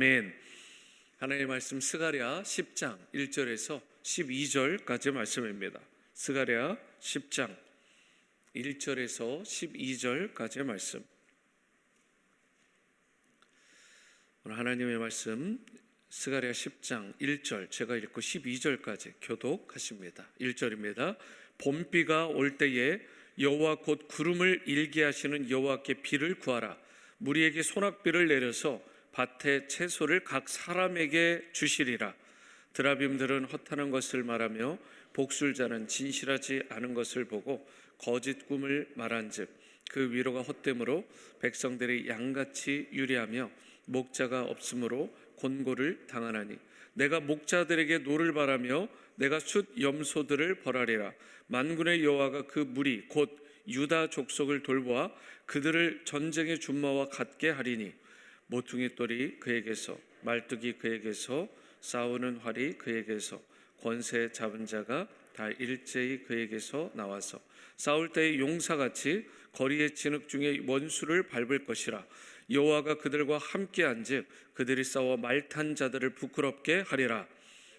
아멘. 하나님의 말씀 스가랴 10장 1절에서 12절까지 말씀입니다. 스가랴 10장 1절에서 12절까지의 말씀. 오늘 하나님의 말씀 스가랴 10장 1절 제가 읽고 12절까지 교독하십니다. 1절입니다. 봄비가 올 때에 여호와 곧 구름을 일게 하시는 여호와께 비를 구하라. 무리에게 소낙비를 내려서 밭에 채소를 각 사람에게 주시리라. 드라빔들은 허탄한 것을 말하며 복술자는 진실하지 않은 것을 보고 거짓 꿈을 말한즉 그 위로가 헛됨으로 백성들이 양같이 유리하며 목자가 없으므로 곤고를 당하나니 내가 목자들에게 노를 바라며 내가 숫 염소들을 벌하리라. 만군의 여호와가 그 무리 곧 유다 족속을 돌보아 그들을 전쟁의 준마와 같게 하리니 모퉁이 돌이 그에게서 말뚝이 그에게서 싸우는 활이 그에게서 권세 잡은 자가 다 일제히 그에게서 나와서 싸울 때의 용사같이 거리의 진흙 중에 원수를 밟을 것이라. 여호와가 그들과 함께한즉 그들이 싸워 말탄 자들을 부끄럽게 하리라.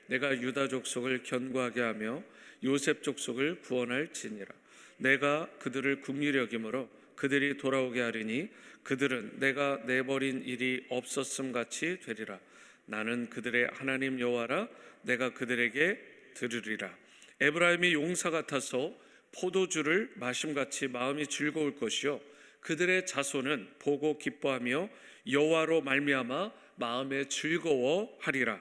내가 유다 족속을 견고하게 하며 요셉 족속을 구원할지니라. 내가 그들을 긍휼히 여김으로 그들이 돌아오게 하리니 그들은 내가 내버린 일이 없었음 같이 되리라. 나는 그들의 하나님 여호와라. 내가 그들에게 들으리라. 에브라임이 용사 같아서 포도주를 마심같이 마음이 즐거울 것이요 그들의 자손은 보고 기뻐하며 여호와로 말미암아 마음에 즐거워하리라.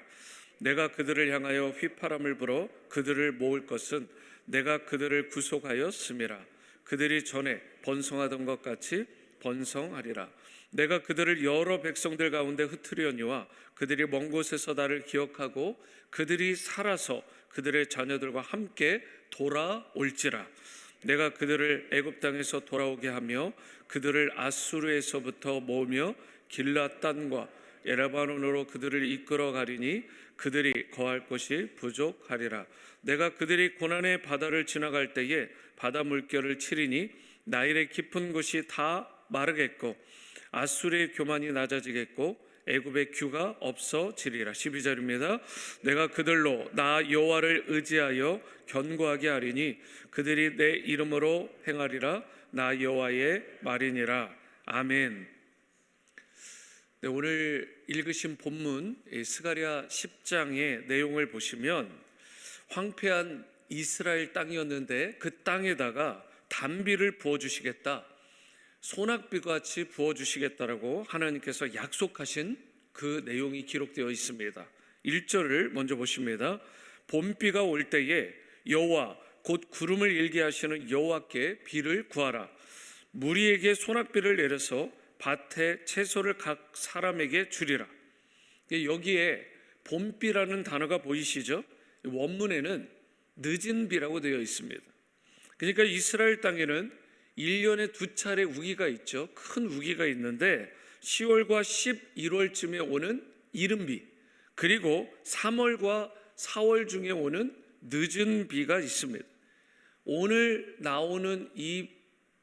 내가 그들을 향하여 휘파람을 불어 그들을 모을 것은 내가 그들을 구속하였음이라. 그들이 전에 번성하던 것 같이 번성하리라. 내가 그들을 여러 백성들 가운데 흩으려니와 그들이 먼 곳에서 나를 기억하고 그들이 살아서 그들의 자녀들과 함께 돌아올지라. 내가 그들을 애굽 땅에서 돌아오게 하며 그들을 아수르에서부터 모으며 길랏 땅과 에라바논으로 그들을 이끌어 가리니 그들이 거할 곳이 부족하리라. 내가 그들이 고난의 바다를 지나갈 때에 바다 물결을 치리니 나일의 깊은 곳이 다 마르겠고 아수르의 교만이 낮아지겠고 애굽의 규가 없어지리라. 12절입니다. 내가 그들로 나 여호와를 의지하여 견고하게 하리니 그들이 내 이름으로 행하리라. 나 여호와의 말이니라. 아멘. 네, 오늘 읽으신 본문 스가랴 10장의 내용을 보시면 황폐한 이스라엘 땅이었는데 그 땅에다가 단비를 부어주시겠다, 소낙비같이 부어주시겠다라고 하나님께서 약속하신 그 내용이 기록되어 있습니다. 1절을 먼저 보십니다. 봄비가 올 때에 여호와 곧 구름을 일게 하시는 여호와께 비를 구하라. 무리에게 소낙비를 내려서 밭에 채소를 각 사람에게 주리라. 여기에 봄비라는 단어가 보이시죠? 원문에는 늦은 비라고 되어 있습니다. 그러니까 이스라엘 땅에는 1년에 2차례 우기가 있죠. 큰 우기가 있는데 10월과 11월쯤에 오는 이른비, 그리고 3월과 4월 중에 오는 늦은 비가 있습니다. 오늘 나오는 이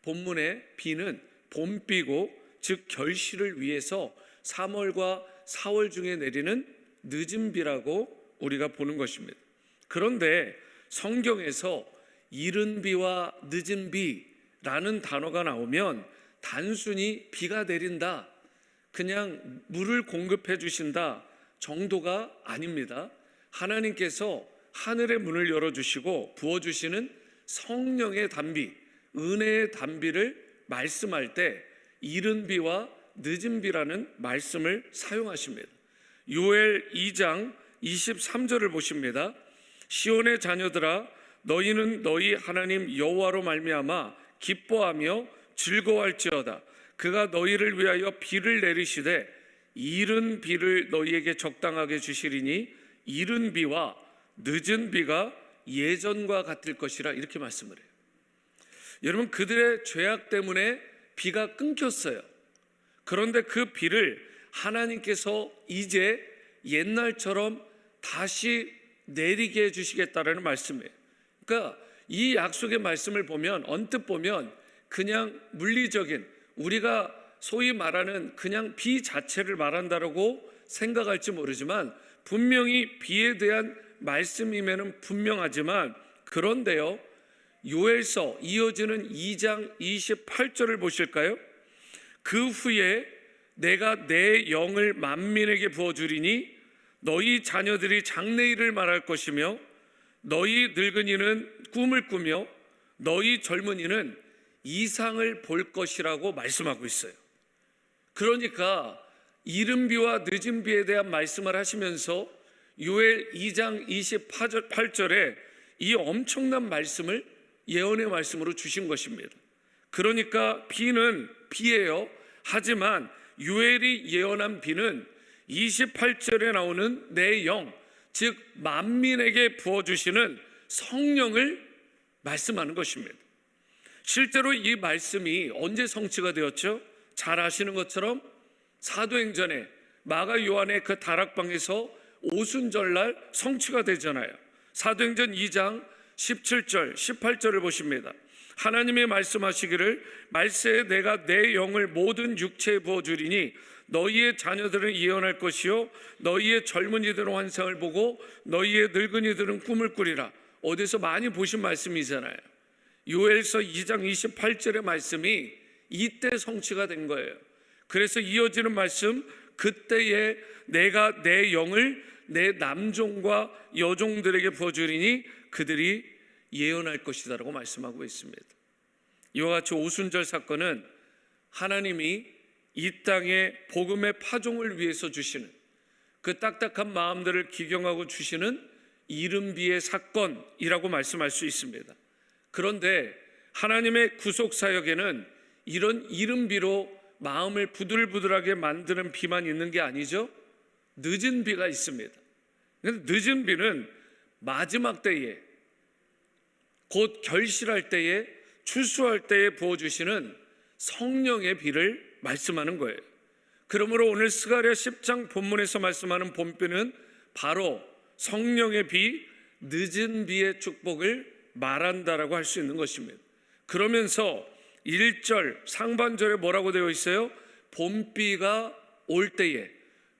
본문의 비는 봄비고, 즉 결실을 위해서 3월과 4월 중에 내리는 늦은 비라고 우리가 보는 것입니다. 그런데 성경에서 이른 비와 늦은 비라는 단어가 나오면 단순히 비가 내린다, 그냥 물을 공급해 주신다 정도가 아닙니다. 하나님께서 하늘의 문을 열어주시고 부어주시는 성령의 단비, 은혜의 단비를 말씀할 때 이른 비와 늦은 비라는 말씀을 사용하십니다. 요엘 2장 23절을 보십니다. 시온의 자녀들아, 너희는 너희 하나님 여호와로 말미암아 기뻐하며 즐거워할지어다. 그가 너희를 위하여 비를 내리시되 이른 비를 너희에게 적당하게 주시리니 이른 비와 늦은 비가 예전과 같을 것이라, 이렇게 말씀을 해요. 여러분, 그들의 죄악 때문에 비가 끊겼어요. 그런데 그 비를 하나님께서 이제 옛날처럼 다시 내리게 해주시겠다라는 말씀이에요. 그러니까 이 약속의 말씀을 보면, 언뜻 보면 그냥 물리적인, 우리가 소위 말하는 그냥 비 자체를 말한다라고 생각할지 모르지만 분명히 비에 대한 말씀임에는 분명하지만, 그런데요, 요엘서 이어지는 2장 28절을 보실까요? 그 후에 내가 내 영을 만민에게 부어주리니 너희 자녀들이 장래일을 말할 것이며 너희 늙은이는 꿈을 꾸며 너희 젊은이는 이상을 볼 것이라고 말씀하고 있어요. 그러니까 이른 비와 늦은 비에 대한 말씀을 하시면서 요엘 2장 28절에 이 엄청난 말씀을 예언의 말씀으로 주신 것입니다. 그러니까 비는 비예요. 하지만 요엘이 예언한 비는 28절에 나오는 내 영, 즉 만민에게 부어주시는 성령을 말씀하는 것입니다. 실제로 이 말씀이 언제 성취가 되었죠? 잘 아시는 것처럼 사도행전에 마가 요한의 그 다락방에서 오순절날 성취가 되잖아요. 사도행전 2장 17절 18절을 보십니다. 하나님의 말씀하시기를 말세에 내가 내 영을 모든 육체에 부어주리니 너희의 자녀들은 예언할 것이요 너희의 젊은이들은 환상을 보고 너희의 늙은이들은 꿈을 꾸리라. 어디서 많이 보신 말씀이잖아요. 요엘서 2장 28절의 말씀이 이때 성취가 된 거예요. 그래서 이어지는 말씀, 그때에 내가 내 영을 내 남종과 여종들에게 부어주리니 그들이 예언할 것이다라고 말씀하고 있습니다. 이와 같이 오순절 사건은 하나님이 이 땅에 복음의 파종을 위해서 주시는 그 딱딱한 마음들을 기경하고 주시는 이른비의 사건이라고 말씀할 수 있습니다. 그런데 하나님의 구속사역에는 이런 이른비로 마음을 부들부들하게 만드는 비만 있는 게 아니죠. 늦은 비가 있습니다. 늦은 비는 마지막 때에, 곧 결실할 때에, 추수할 때에 부어주시는 성령의 비를 말씀하는 거예요. 그러므로 오늘 스가랴 10장 본문에서 말씀하는 봄비는 바로 성령의 비, 늦은 비의 축복을 말한다라고 할 수 있는 것입니다. 그러면서 1절 상반절에 뭐라고 되어 있어요? 봄비가 올 때에,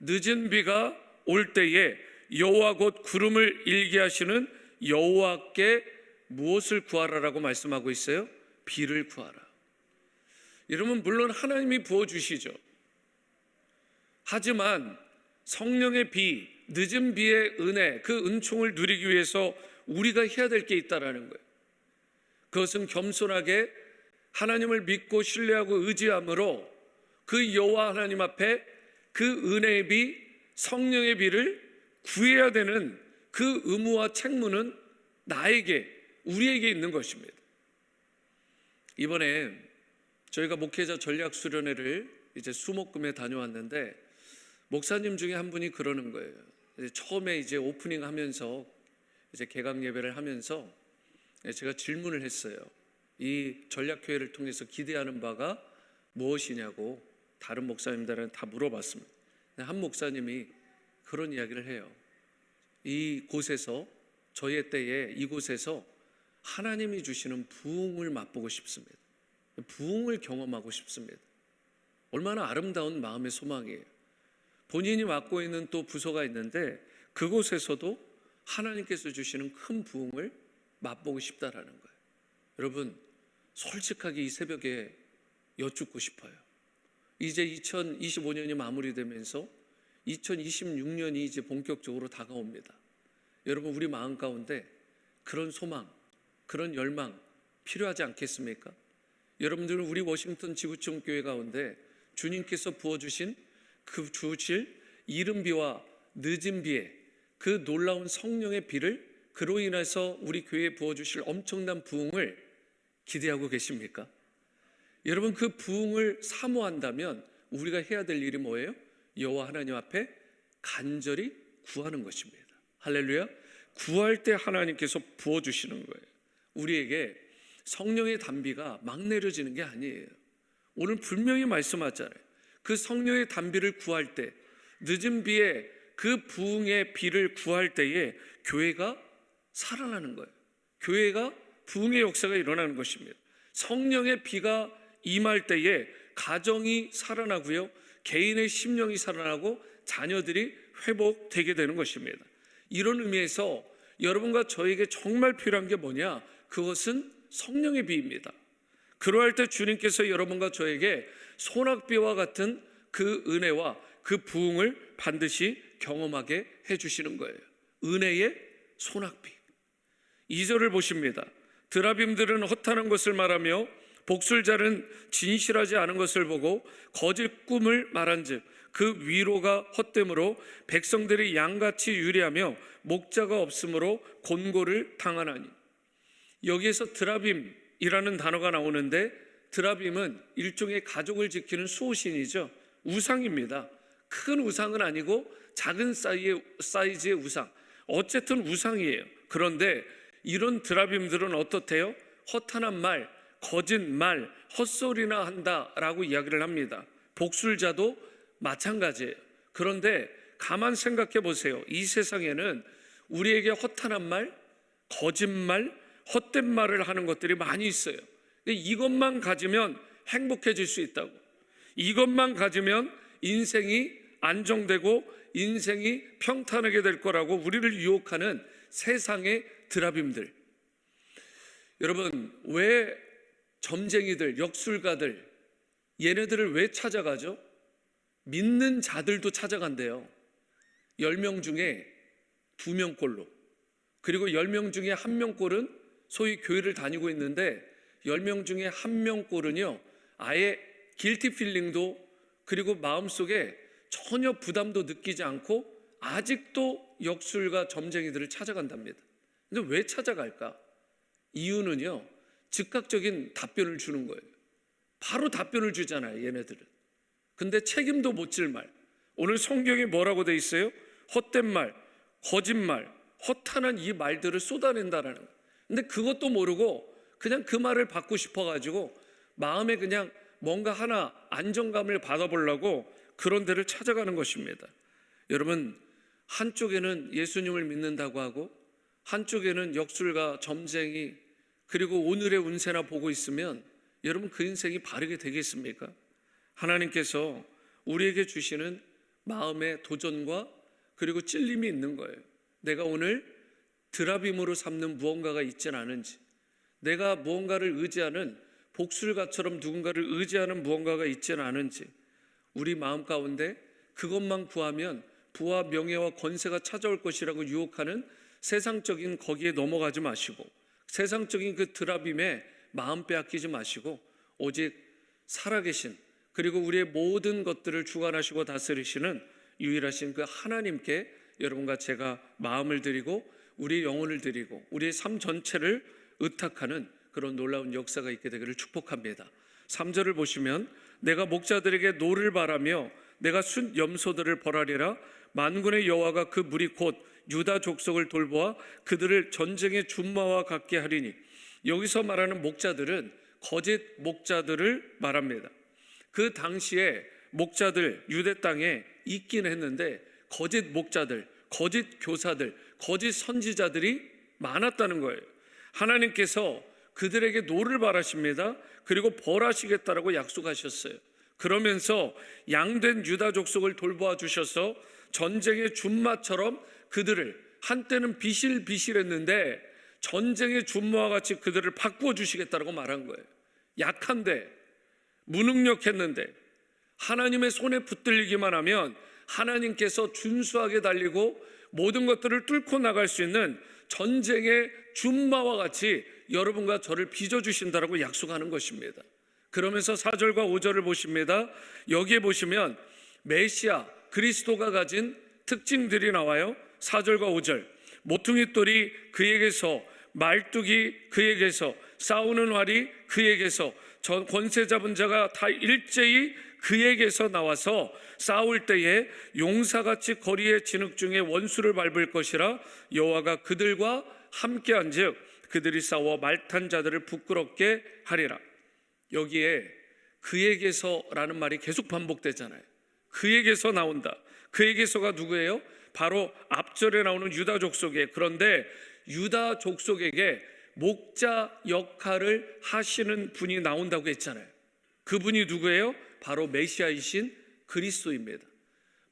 늦은 비가 올 때에 여호와 곧 구름을 일게 하시는 여호와께 무엇을 구하라라고 말씀하고 있어요? 비를 구하라. 여러분, 물론 하나님이 부어주시죠. 하지만 성령의 비, 늦은 비의 은혜, 그 은총을 누리기 위해서 우리가 해야 될 게 있다라는 거예요. 그것은 겸손하게 하나님을 믿고 신뢰하고 의지함으로 그 여호와 하나님 앞에 그 은혜의 비, 성령의 비를 구해야 되는 그 의무와 책무는 나에게, 우리에게 있는 것입니다. 이번에 저희가 목회자 전략 수련회를 이제 수목금에 다녀왔는데 목사님 중에 한 분이 그러는 거예요. 처음에 이제 오프닝 하면서 이제 개강 예배를 하면서 제가 질문을 했어요. 이 전략교회를 통해서 기대하는 바가 무엇이냐고 다른 목사님들은 다 물어봤습니다. 한 목사님이 그런 이야기를 해요. 이곳에서, 저의 때에 이곳에서 하나님이 주시는 부흥을 맛보고 싶습니다. 부흥을 경험하고 싶습니다. 얼마나 아름다운 마음의 소망이에요. 본인이 맡고 있는 또 부서가 있는데 그곳에서도 하나님께서 주시는 큰 부흥을 맛보고 싶다라는 거예요. 여러분, 솔직하게 이 새벽에 여쭙고 싶어요. 이제 2025년이 마무리되면서 2026년이 이제 본격적으로 다가옵니다. 여러분, 우리 마음 가운데 그런 소망, 그런 열망 필요하지 않겠습니까? 여러분들은 우리 워싱턴 지구촌 교회 가운데 주님께서 부어주신 그 주실 이른 비와 늦은 비에 그 놀라운 성령의 비를, 그로 인해서 우리 교회에 부어주실 엄청난 부흥을 기대하고 계십니까? 여러분, 그 부흥을 사모한다면 우리가 해야 될 일이 뭐예요? 여호와 하나님 앞에 간절히 구하는 것입니다. 할렐루야. 구할 때 하나님께서 부어주시는 거예요. 우리에게 성령의 단비가 막 내려지는 게 아니에요. 오늘 분명히 말씀하잖아요. 그 성령의 단비를 구할 때, 늦은 비에 그 부흥의 비를 구할 때에 교회가 살아나는 거예요. 교회가 부흥의 역사가 일어나는 것입니다. 성령의 비가 임할 때에 가정이 살아나고요, 개인의 심령이 살아나고 자녀들이 회복되게 되는 것입니다. 이런 의미에서 여러분과 저에게 정말 필요한 게 뭐냐? 그것은 성령의 비입니다. 그러할 때 주님께서 여러분과 저에게 소낙비와 같은 그 은혜와 그 부흥을 반드시 경험하게 해주시는 거예요. 은혜의 소낙비. 2절을 보십니다. 드라빔들은 허탄한 것을 말하며 복술자는 진실하지 않은 것을 보고 거짓 꿈을 말한즉 그 위로가 헛됨으로 백성들이 양같이 유리하며 목자가 없으므로 곤고를 당하나니. 여기에서 드라빔이라는 단어가 나오는데, 드라빔은 일종의 가족을 지키는 수호신이죠. 우상입니다. 큰 우상은 아니고 작은 사이즈의 우상, 어쨌든 우상이에요. 그런데 이런 드라빔들은 어떻대요? 허탄한 말, 거짓말, 헛소리나 한다라고 이야기를 합니다. 복술자도 마찬가지예요. 그런데 가만 생각해 보세요. 이 세상에는 우리에게 허탄한 말, 거짓말, 헛된 말을 하는 것들이 많이 있어요. 이것만 가지면 행복해질 수 있다고, 이것만 가지면 인생이 안정되고 인생이 평탄하게 될 거라고 우리를 유혹하는 세상의 드라빔들. 여러분, 왜 점쟁이들, 역술가들, 얘네들을 왜 찾아가죠? 믿는 자들도 찾아간대요. 10명 중에 2명꼴로. 그리고 10명 중에 1명꼴은 소위 교회를 다니고 있는데, 10명 중에 1명꼴은요 아예 길티 필링도, 그리고 마음속에 전혀 부담도 느끼지 않고 아직도 역술가 점쟁이들을 찾아간답니다. 근데 왜 찾아갈까? 이유는요, 즉각적인 답변을 주는 거예요. 바로 답변을 주잖아요, 얘네들은. 근데 책임도 못 질 말. 오늘 성경에 뭐라고 돼 있어요? 헛된 말, 거짓말, 허탄한 이 말들을 쏟아낸다라는 거예요. 근데 그것도 모르고 그냥 그 말을 받고 싶어가지고 마음에 그냥 뭔가 하나 안정감을 받아보려고 그런 데를 찾아가는 것입니다. 여러분, 한쪽에는 예수님을 믿는다고 하고 한쪽에는 역술가, 점쟁이, 그리고 오늘의 운세나 보고 있으면 여러분 그 인생이 바르게 되겠습니까? 하나님께서 우리에게 주시는 마음의 도전과 그리고 찔림이 있는 거예요. 내가 오늘 드라빔으로 삼는 무언가가 있진 않은지, 내가 무언가를 의지하는, 복술가처럼 누군가를 의지하는 무언가가 있진 않은지, 우리 마음 가운데 그것만 구하면 부와 명예와 권세가 찾아올 것이라고 유혹하는 세상적인 거기에 넘어가지 마시고, 세상적인 그 드라빔에 마음 빼앗기지 마시고, 오직 살아계신, 그리고 우리의 모든 것들을 주관하시고 다스리시는 유일하신 그 하나님께 여러분과 제가 마음을 드리고 우리의 영혼을 드리고 우리의 삶 전체를 의탁하는 그런 놀라운 역사가 있게 되기를 축복합니다. 3절을 보시면, 내가 목자들에게 노를 바라며 내가 순 염소들을 벌하리라. 만군의 여호와가 그 무리 곧 유다 족속을 돌보아 그들을 전쟁의 준마와 같게 하리니. 여기서 말하는 목자들은 거짓 목자들을 말합니다. 그 당시에 목자들 유대 땅에 있긴 했는데 거짓 목자들, 거짓 교사들, 거짓 선지자들이 많았다는 거예요. 하나님께서 그들에게 노를 바라십니다. 그리고 벌하시겠다라고 약속하셨어요. 그러면서 양된 유다 족속을 돌보아 주셔서 전쟁의 준마처럼 그들을, 한때는 비실비실했는데 전쟁의 준마와 같이 그들을 바꾸어 주시겠다라고 말한 거예요. 약한데, 무능력했는데 하나님의 손에 붙들리기만 하면 하나님께서 준수하게 달리고 모든 것들을 뚫고 나갈 수 있는 전쟁의 준마와 같이 여러분과 저를 빚어주신다라고 약속하는 것입니다. 그러면서 4절과 5절을 보십니다. 여기에 보시면 메시아 그리스도가 가진 특징들이 나와요. 4절과 5절. 모퉁이 돌이 그에게서, 말뚝이 그에게서, 싸우는 활이 그에게서, 전 권세 잡은 자가 다 일제히 그에게서 나와서 싸울 때에 용사같이 거리의 진흙 중에 원수를 밟을 것이라. 여호와가 그들과 함께한즉 그들이 싸워 말탄 자들을 부끄럽게 하리라. 여기에 그에게서라는 말이 계속 반복되잖아요. 그에게서 나온다. 그에게서가 누구예요? 바로 앞절에 나오는 유다 족속에. 그런데 유다 족속에게 목자 역할을 하시는 분이 나온다고 했잖아요. 그분이 누구예요? 바로 메시아이신 그리스도입니다.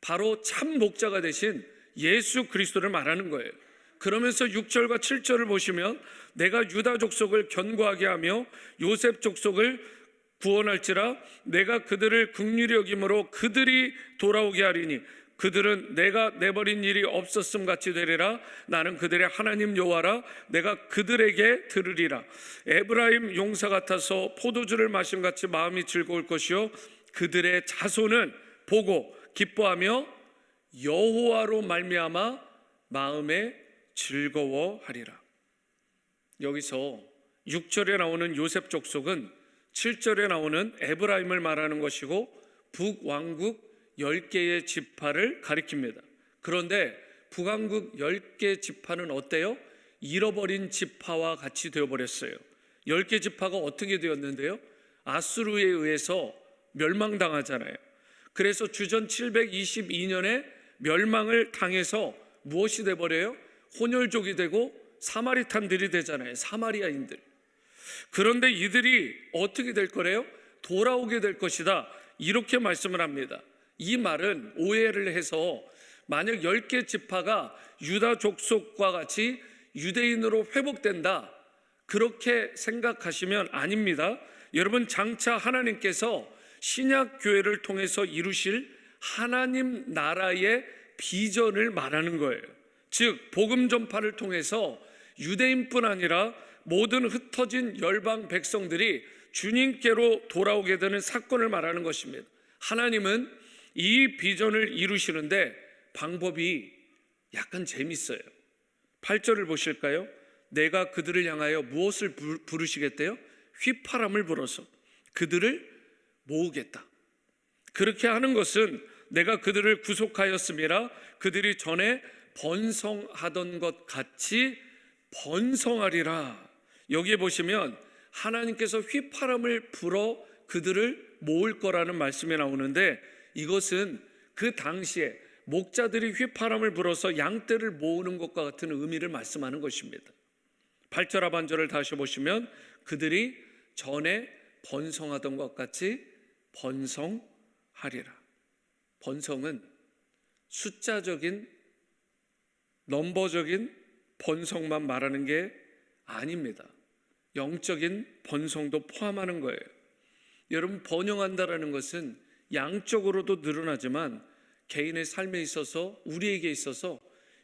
바로 참 목자가 되신 예수 그리스도를 말하는 거예요. 그러면서 6절과 7절을 보시면 내가 유다 족속을 견고하게 하며 요셉 족속을 구원할지라 내가 그들을 긍휼히 여김으로 그들이 돌아오게 하리니 그들은 내가 내버린 일이 없었음 같이 되리라. 나는 그들의 하나님 여호와라. 내가 그들에게 들으리라. 에브라임 용사 같아서 포도주를 마심 같이 마음이 즐거울 것이요 그들의 자손은 보고 기뻐하며 여호와로 말미암아 마음에 즐거워하리라. 여기서 6절에 나오는 요셉 족속은 7절에 나오는 에브라임을 말하는 것이고 북왕국 10개의 지파를 가리킵니다. 그런데 북왕국 10개 지파는 어때요? 잃어버린 지파와 같이 되어버렸어요. 10개 지파가 어떻게 되었는데요? 아수르에 의해서 멸망당하잖아요. 그래서 주전 722년에 멸망을 당해서 무엇이 돼버려요? 혼혈족이 되고 사마리탄들이 되잖아요. 사마리아인들. 그런데 이들이 어떻게 될 거래요? 돌아오게 될 것이다. 이렇게 말씀을 합니다. 이 말은 오해를 해서 만약 10개 지파가 유다 족속과 같이 유대인으로 회복된다, 그렇게 생각하시면 아닙니다. 여러분, 장차 하나님께서 신약 교회를 통해서 이루실 하나님 나라의 비전을 말하는 거예요. 즉 복음 전파를 통해서 유대인뿐 아니라 모든 흩어진 열방 백성들이 주님께로 돌아오게 되는 사건을 말하는 것입니다. 하나님은 이 비전을 이루시는데 방법이 약간 재밌어요. 8절을 보실까요? 내가 그들을 향하여 무엇을 부르시겠대요? 휘파람을 불어서 그들을 모으겠다. 그렇게 하는 것은 내가 그들을 구속하였음이라 그들이 전에 번성하던 것 같이 번성하리라. 여기에 보시면 하나님께서 휘파람을 불어 그들을 모을 거라는 말씀이 나오는데, 이것은 그 당시에 목자들이 휘파람을 불어서 양떼를 모으는 것과 같은 의미를 말씀하는 것입니다. 8절 하반절을 다시 보시면 그들이 전에 번성하던 것 같이 번성하리라. 번성은 숫자적인 넘버적인 번성만 말하는 게 아닙니다. 영적인 번성도 포함하는 거예요. 여러분, 번영한다라는 것은 양적으로도 늘어나지만 개인의 삶에 있어서, 우리에게 있어서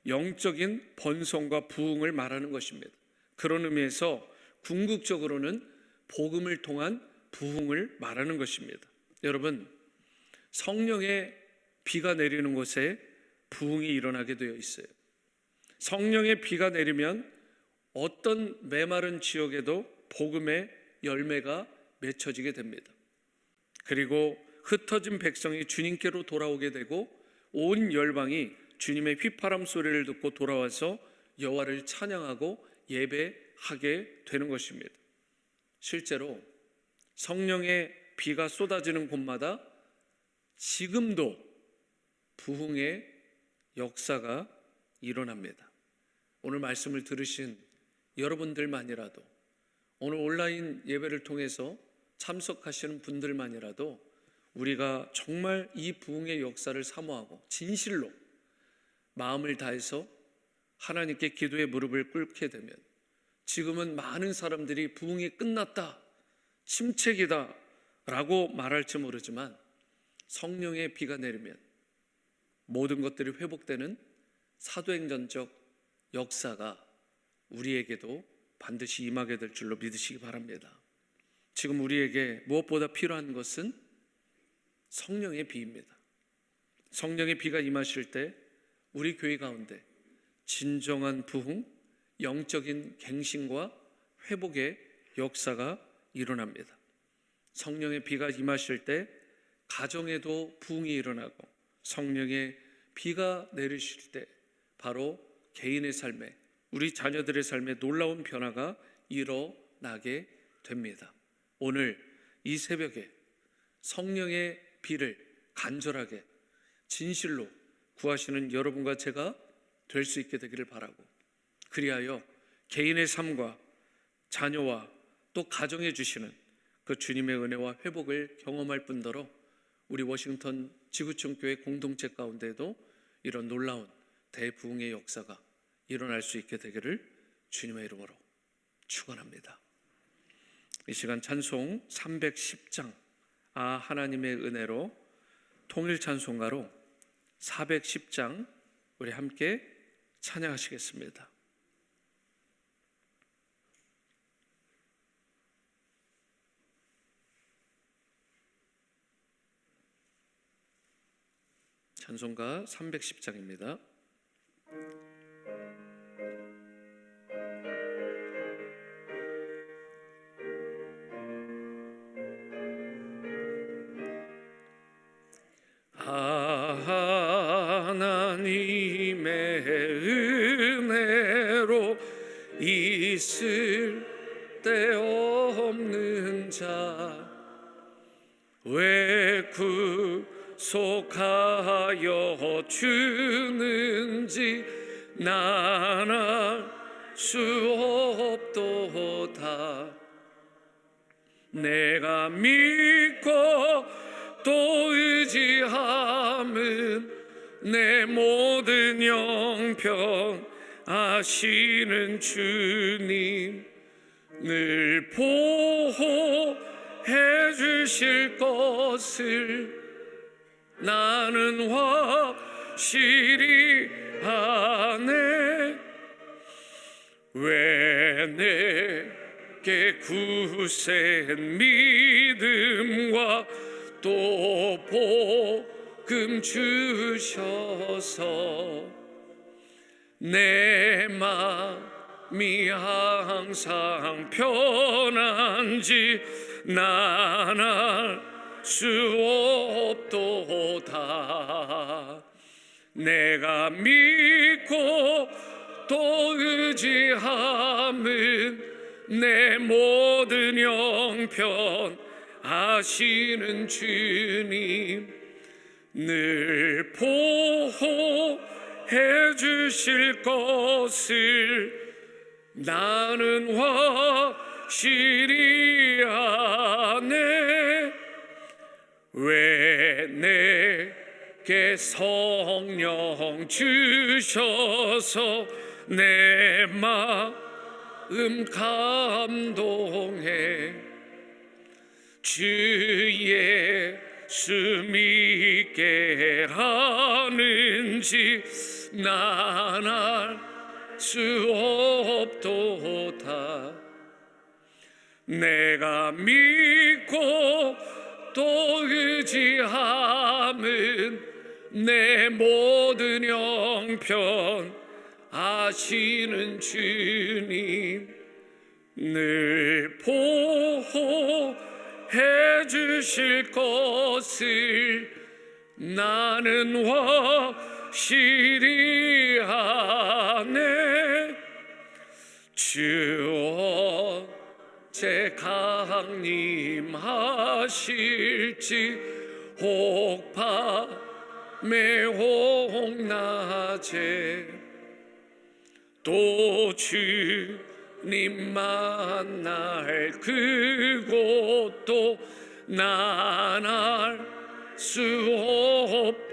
영적인 번성과 부흥을 말하는 것입니다. 그런 의미에서 궁극적으로는 복음을 통한 부흥을 말하는 것입니다. 여러분, 성령의 비가 내리는 곳에 부흥이 일어나게 되어 있어요. 성령의 비가 내리면 어떤 메마른 지역에도 복음의 열매가 맺혀지게 됩니다. 그리고 흩어진 백성이 주님께로 돌아오게 되고 온 열방이 주님의 휘파람 소리를 듣고 돌아와서 여호와를 찬양하고 예배하게 되는 것입니다. 실제로 성령의 비가 쏟아지는 곳마다 지금도 부흥의 역사가 일어납니다. 오늘 말씀을 들으신 여러분들만이라도, 오늘 온라인 예배를 통해서 참석하시는 분들만이라도 우리가 정말 이 부흥의 역사를 사모하고 진실로 마음을 다해서 하나님께 기도의 무릎을 꿇게 되면, 지금은 많은 사람들이 부흥이 끝났다, 침체기다 라고 말할지 모르지만 성령의 비가 내리면 모든 것들이 회복되는 사도행전적 역사가 우리에게도 반드시 임하게 될 줄로 믿으시기 바랍니다. 지금 우리에게 무엇보다 필요한 것은 성령의 비입니다. 성령의 비가 임하실 때 우리 교회 가운데 진정한 부흥, 영적인 갱신과 회복의 역사가 일어납니다. 성령의 비가 임하실 때 가정에도 부흥이 일어나고, 성령의 비가 내리실 때 바로 개인의 삶에, 우리 자녀들의 삶에 놀라운 변화가 일어나게 됩니다. 오늘 이 새벽에 성령의 비를 간절하게 진실로 구하시는 여러분과 제가 될 수 있게 되기를 바라고, 그리하여 개인의 삶과 자녀와 또 가정에 주시는 그 주님의 은혜와 회복을 경험할 뿐더러 우리 워싱턴 지구촌 교회 공동체 가운데도 이런 놀라운 대부흥의 역사가 일어날 수 있게 되기를 주님의 이름으로 축원합니다. 이 시간 찬송 310장 하나님의 은혜로 통일 찬송가로 410장 우리 함께 찬양하시겠습니다. 찬송가 310장입니다. 하나님의 은혜로 있을 데 없는 자 왜 구속하여 주는지 난 알 수 없도다. 내가 믿고 또 의지함은 내 모든 형편 아시는 주님 늘 보호해 주실 것을 나는 확실히 아네. 왜 내게 굳센 믿음과 또 복음 주셔서 내 마음이 항상 편한지 난 알 수 없도다. 내가 믿고 또 의지함은 내 모든 형편 아시는 주님 늘 보호해 주실 것을 나는 확실히 아네. 왜 내게 성령 주셔서 내 마음 감동해 주 예수 믿게 하는지 난 알 수 없도다. 내가 믿고 또 의지함은 내 모든 형편 아시는 주님 늘 보호해 주실 것을 나는 확실히 아네. 주 어째 강림하실지 혹 밤에 혹 낮에 또 주님 만날 그곳도 난 알 수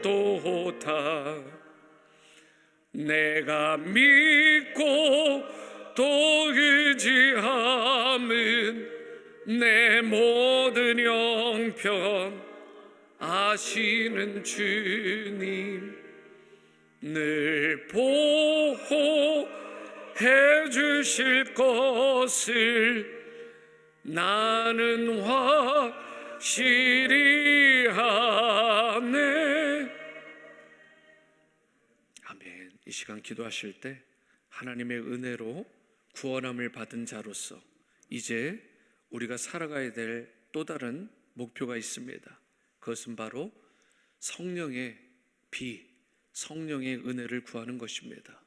없도다. 내가 믿고 또 의지함은 내 모든 형편 아시는 주님 늘 보호해 주실 것을 나는 확실히 아네. 아멘. 이 시간 기도하실 때 하나님의 은혜로 구원함을 받은 자로서 이제 우리가 살아가야 될 또 다른 목표가 있습니다. 그것은 바로 성령의 비, 성령의 은혜를 구하는 것입니다.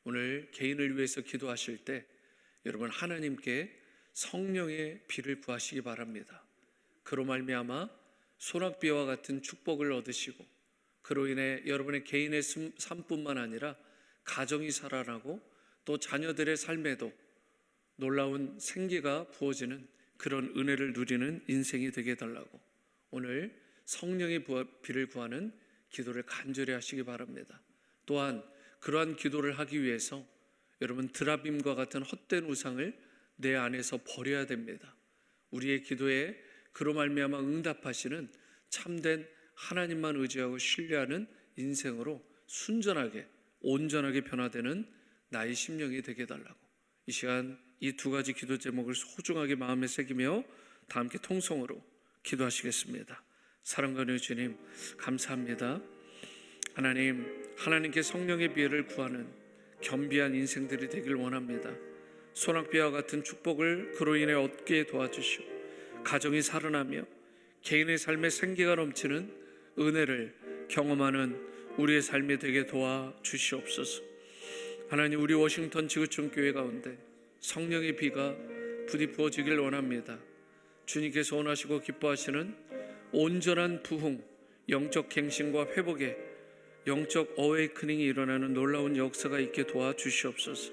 오늘 개인을 위해서 기도하실 때 여러분 하나님께 성령의 비를 구하시기 바랍니다. 그로 말미암아 소낙비와 같은 축복을 얻으시고 그로 인해 여러분의 개인의 삶뿐만 아니라 가정이 살아나고 또 자녀들의 삶에도 놀라운 생기가 부어지는 그런 은혜를 누리는 인생이 되게 해달라고 오늘 성령의 비를 구하는 기도를 간절히 하시기 바랍니다. 또한 그러한 기도를 하기 위해서 여러분 드라빔과 같은 헛된 우상을 내 안에서 버려야 됩니다. 우리의 기도에 그로 말미암아 응답하시는 참된 하나님만 의지하고 신뢰하는 인생으로 순전하게 온전하게 변화되는 나의 심령이 되게 해달라고 이 시간 이 두 가지 기도 제목을 소중하게 마음에 새기며 다 함께 통성으로 기도하시겠습니다. 사랑과 은혜의 주님 감사합니다. 하나님, 하나님께 성령의 비를 구하는 겸비한 인생들이 되길 원합니다. 소낙비와 같은 축복을 그로 인해 얻게 도와주시오. 가정이 살아나며 개인의 삶에 생기가 넘치는 은혜를 경험하는 우리의 삶이 되게 도와주시옵소서. 하나님, 우리 워싱턴 지구촌 교회 가운데 성령의 비가 부디 부어지길 원합니다. 주님께서 원하시고 기뻐하시는 온전한 부흥, 영적 갱신과 회복의 영적 어웨이크닝이 일어나는 놀라운 역사가 있게 도와주시옵소서.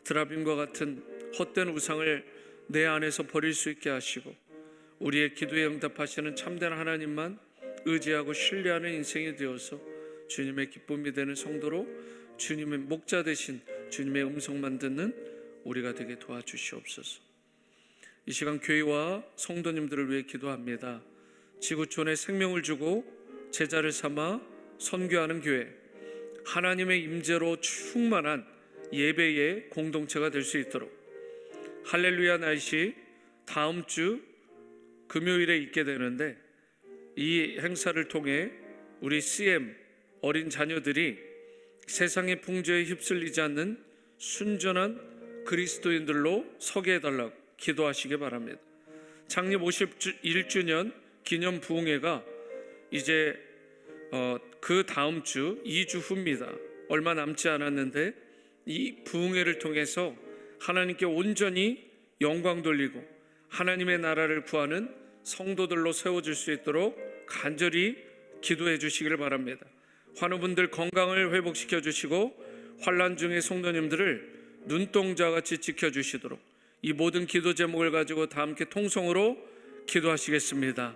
드라빔과 같은 헛된 우상을 내 안에서 버릴 수 있게 하시고 우리의 기도에 응답하시는 참된 하나님만 의지하고 신뢰하는 인생이 되어서 주님의 기쁨이 되는 성도로 주님의 목자 되신 주님의 음성만 듣는 우리가 되게 도와주시옵소서. 이 시간 교회와 성도님들을 위해 기도합니다. 지구촌에 생명을 주고 제자를 삼아 선교하는 교회, 하나님의 임재로 충만한 예배의 공동체가 될 수 있도록 할렐루야 나잇이 다음 주 금요일에 있게 되는데 이 행사를 통해 우리 CM 어린 자녀들이 세상의 풍조에 휩쓸리지 않는 순전한 그리스도인들로 서게 해달라고 기도하시기 바랍니다. 창립 51주년 기념 부흥회가 이제 그 다음 주 2주 후입니다. 얼마 남지 않았는데 이 부흥회를 통해서 하나님께 온전히 영광 돌리고 하나님의 나라를 구하는 성도들로 세워질 수 있도록 간절히 기도해 주시기를 바랍니다. 환우분들 건강을 회복시켜 주시고 환난 중의 성도님들을 눈동자같이 지켜주시도록 이 모든 기도 제목을 가지고 다 함께 통성으로 기도하시겠습니다.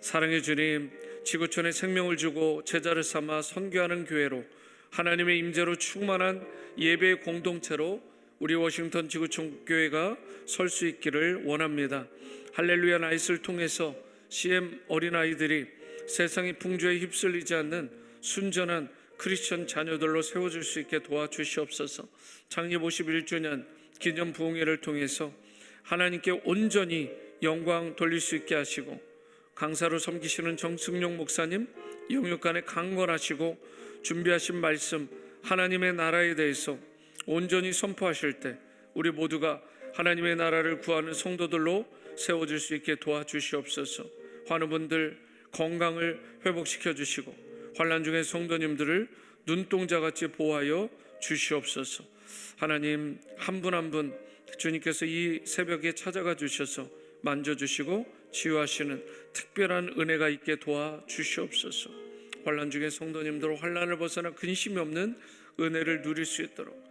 사랑의 주님, 지구촌에 생명을 주고 제자를 삼아 선교하는 교회로 하나님의 임재로 충만한 예배의 공동체로 우리 워싱턴 지구촌 교회가 설 수 있기를 원합니다. 할렐루야 나잇을 통해서 CM 어린아이들이 세상의 풍조에 휩쓸리지 않는 순전한 크리스천 자녀들로 세워질 수 있게 도와주시옵소서. 창립 51주년 기념 부흥회를 통해서 하나님께 온전히 영광 돌릴 수 있게 하시고 강사로 섬기시는 정승용 목사님 영육간에 강건하시고 준비하신 말씀 하나님의 나라에 대해서 온전히 선포하실 때 우리 모두가 하나님의 나라를 구하는 성도들로 세워질 수 있게 도와주시옵소서. 환우분들 건강을 회복시켜 주시고 환난 중의 성도님들을 눈동자같이 보호하여 주시옵소서. 하나님 한 분 한 분 주님께서 이 새벽에 찾아가 주셔서 만져주시고 치유하시는 특별한 은혜가 있게 도와주시옵소서. 환난 중의 성도님들 환난을 벗어나 근심이 없는 은혜를 누릴 수 있도록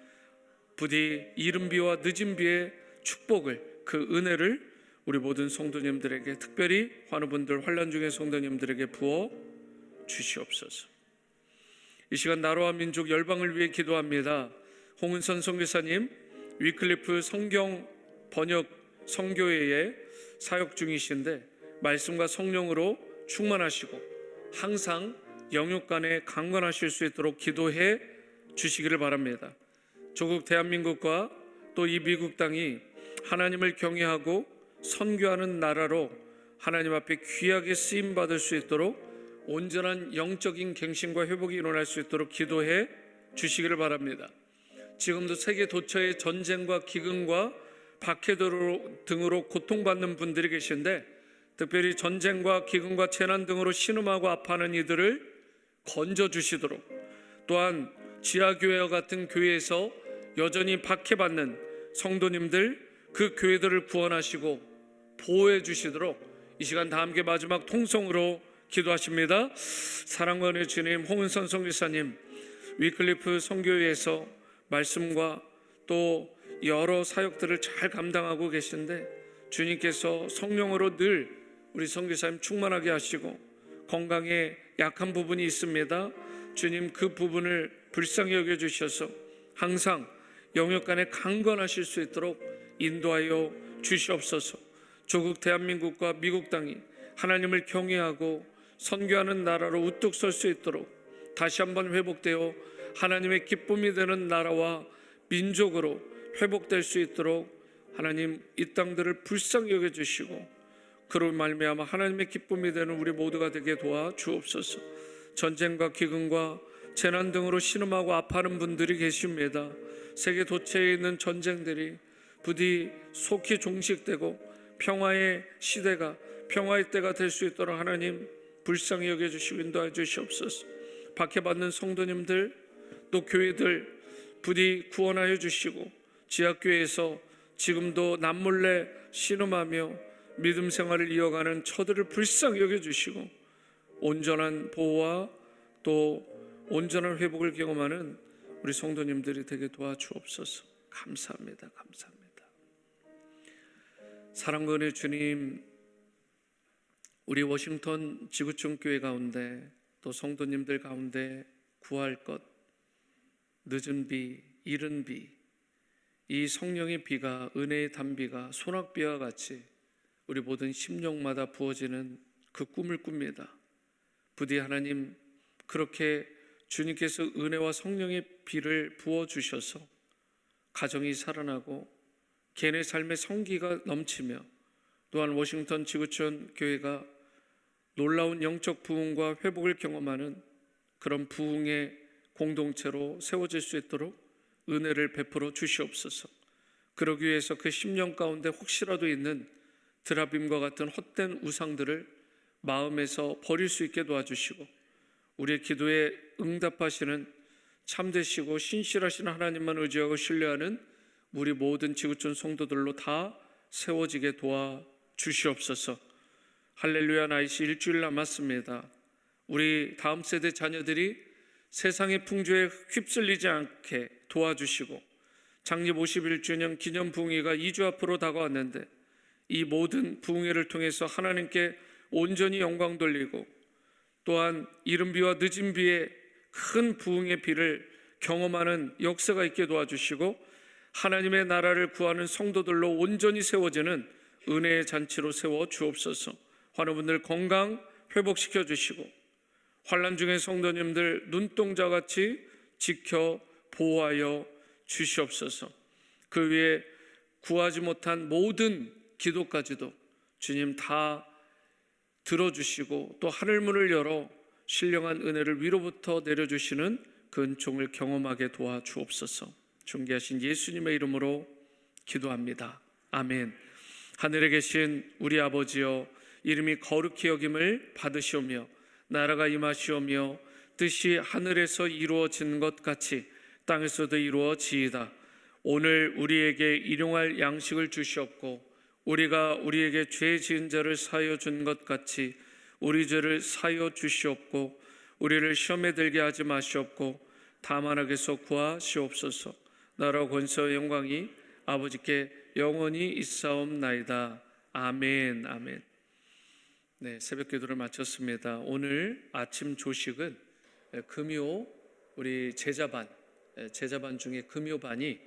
부디 이른 비와 늦은 비의 축복을 그 은혜를 우리 모든 성도님들에게 특별히 환우분들 환난 중의 성도님들에게 부어 주시옵소서. 이 시간 나라와 민족 열방을 위해 기도합니다. 홍은선 선교사님 위클리프 성경 번역 성교회에 사역 중이신데 말씀과 성령으로 충만하시고 항상 영육간에 강건하실 수 있도록 기도해 주시기를 바랍니다. 조국 대한민국과 또 이 미국 땅이 하나님을 경외하고 선교하는 나라로 하나님 앞에 귀하게 쓰임받을 수 있도록 온전한 영적인 갱신과 회복이 일어날 수 있도록 기도해 주시기를 바랍니다. 지금도 세계 도처의 전쟁과 기근과 박해 등으로 고통받는 분들이 계신데 특별히 전쟁과 기근과 재난 등으로 신음하고 아파하는 이들을 건져주시도록 또한 지하교회와 같은 교회에서 여전히 박해받는 성도님들 그 교회들을 구원하시고 보호해 주시도록 이 시간 다 함께 마지막 통성으로 기도하십니다. 사랑과 은혜 주님, 홍은선 선교사님 위클리프 선교회에서 말씀과 또 여러 사역들을 잘 감당하고 계신데 주님께서 성령으로 늘 우리 선교사님 충만하게 하시고 건강에 약한 부분이 있습니다. 주님, 그 부분을 불쌍히 여겨주셔서 항상 영역 간에 강건하실 수 있도록 인도하여 주시옵소서. 조국 대한민국과 미국 땅이 하나님을 경외하고 선교하는 나라로 우뚝 설 수 있도록 다시 한번 회복되어 하나님의 기쁨이 되는 나라와 민족으로 회복될 수 있도록 하나님 이 땅들을 불쌍히 여겨주시고 그로 말미암아 하나님의 기쁨이 되는 우리 모두가 되게 도와 주옵소서. 전쟁과 기근과 재난 등으로 신음하고 아파하는 분들이 계십니다. 세계 도처에 있는 전쟁들이 부디 속히 종식되고 평화의 시대가 평화의 때가 될 수 있도록 하나님 불쌍히 여겨주시고 인도해 주시옵소서. 박해받는 성도님들 또 교회들 부디 구원하여 주시고 지하교회에서 지금도 남몰래 신음하며 믿음 생활을 이어가는 처들을 불쌍히 여겨주시고 온전한 보호와 또 온전한 회복을 경험하는 우리 성도님들이 되게 도와주옵소서. 감사합니다. 감사합니다. 사랑과 은혜 주님, 우리 워싱턴 지구촌 교회 가운데 또 성도님들 가운데 구할 것, 늦은 비, 이른 비, 이 성령의 비가 은혜의 단비가 소낙비와 같이 우리 모든 심령마다 부어지는 그 꿈을 꿉니다. 부디 하나님 그렇게 주님께서 은혜와 성령의 비를 부어주셔서 가정이 살아나고 개인의 삶의 성기가 넘치며 또한 워싱턴 지구촌 교회가 놀라운 영적 부흥과 회복을 경험하는 그런 부흥의 공동체로 세워질 수 있도록 은혜를 베풀어 주시옵소서. 그러기 위해서 그 심령 가운데 혹시라도 있는 드라빔과 같은 헛된 우상들을 마음에서 버릴 수 있게 도와주시고 우리의 기도에 응답하시는 참되시고 신실하신 하나님만 의지하고 신뢰하는 우리 모든 지구촌 성도들로 다 세워지게 도와주시옵소서. 할렐루야. 나이시 일주일 남았습니다. 우리 다음 세대 자녀들이 세상의 풍조에 휩쓸리지 않게 도와주시고 창립 51주년 기념 부흥회가 2주 앞으로 다가왔는데 이 모든 부흥회를 통해서 하나님께 온전히 영광 돌리고 또한 이른 비와 늦은 비에 큰 부흥의 비를 경험하는 역사가 있게 도와주시고 하나님의 나라를 구하는 성도들로 온전히 세워지는 은혜의 잔치로 세워 주옵소서. 환우분들 건강 회복시켜 주시고 환난 중에 성도님들 눈동자같이 지켜 보호하여 주시옵소서. 그 위에 구하지 못한 모든 기도까지도 주님 다 들어주시고 또 하늘문을 열어 신령한 은혜를 위로부터 내려주시는 그 은총을 경험하게 도와주옵소서. 존귀하신 예수님의 이름으로 기도합니다. 아멘. 하늘에 계신 우리 아버지여, 이름이 거룩히 여김을 받으시오며 나라가 임하시오며 뜻이 하늘에서 이루어진 것 같이 땅에서도 이루어지이다. 오늘 우리에게 일용할 양식을 주시옵고 우리가 우리에게 죄 지은 자를 사하여 준 것 같이 우리 죄를 사하여 주시옵고 우리를 시험에 들게 하지 마시옵고 다만 악에서 구하시옵소서. 나라와 권세와 영광이 아버지께 영원히 있사옵나이다. 아멘. 아멘. 네, 새벽 기도를 마쳤습니다. 오늘 아침 조식은 금요 우리 제자반 중에 금요반이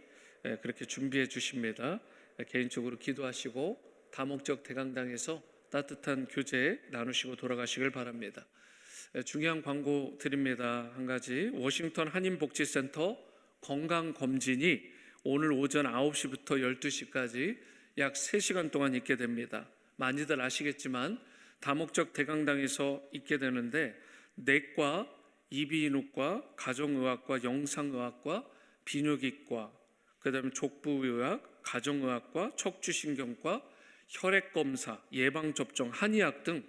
그렇게 준비해 주십니다. 개인적으로 기도하시고 다목적 대강당에서 따뜻한 교제 나누시고 돌아가시길 바랍니다. 중요한 광고 드립니다. 한 가지, 워싱턴 한인복지센터 건강검진이 오늘 오전 9시부터 12시까지 약 3시간 동안 있게 됩니다. 많이들 아시겠지만 다목적 대강당에서 있게 되는데 내과, 이비인후과, 가정의학과, 영상의학과, 비뇨기과, 그 다음에 족부의학, 가정의학과, 척추신경과, 혈액검사, 예방접종, 한의학 등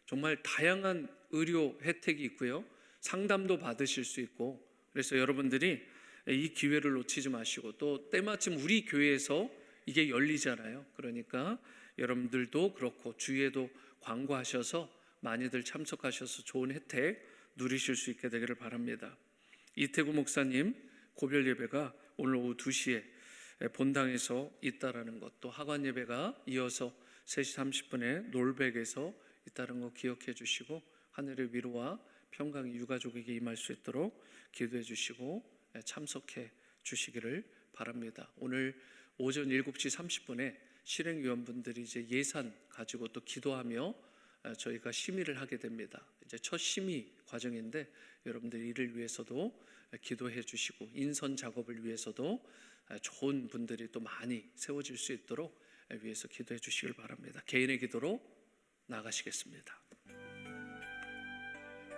정말 다양한 의료 혜택이 있고요. 상담도 받으실 수 있고, 그래서 여러분들이 이 기회를 놓치지 마시고 또 때마침 우리 교회에서 이게 열리잖아요. 그러니까 여러분들도 그렇고 주위에도 광고하셔서 많이들 참석하셔서 좋은 혜택 누리실 수 있게 되기를 바랍니다. 이태구 목사님 고별 예배가 오늘 오후 2시에 본당에서 있다라는 것, 또 하관 예배가 이어서 3시 30분에 놀백에서 있다는 거 기억해 주시고 하늘의 위로와 평강이 유가족에게 임할 수 있도록 기도해 주시고 참석해 주시기를 바랍니다. 오늘 오전 7시 30분에 실행위원분들이 이제 예산 가지고 또 기도하며 저희가 심의를 하게 됩니다. 이제 첫 심의 과정인데 여러분들 이를 위해서도 기도해 주시고 인선 작업을 위해서도 좋은 분들이 또 많이 세워질 수 있도록 위해서 기도해 주시길 바랍니다. 개인의 기도로 나가시겠습니다.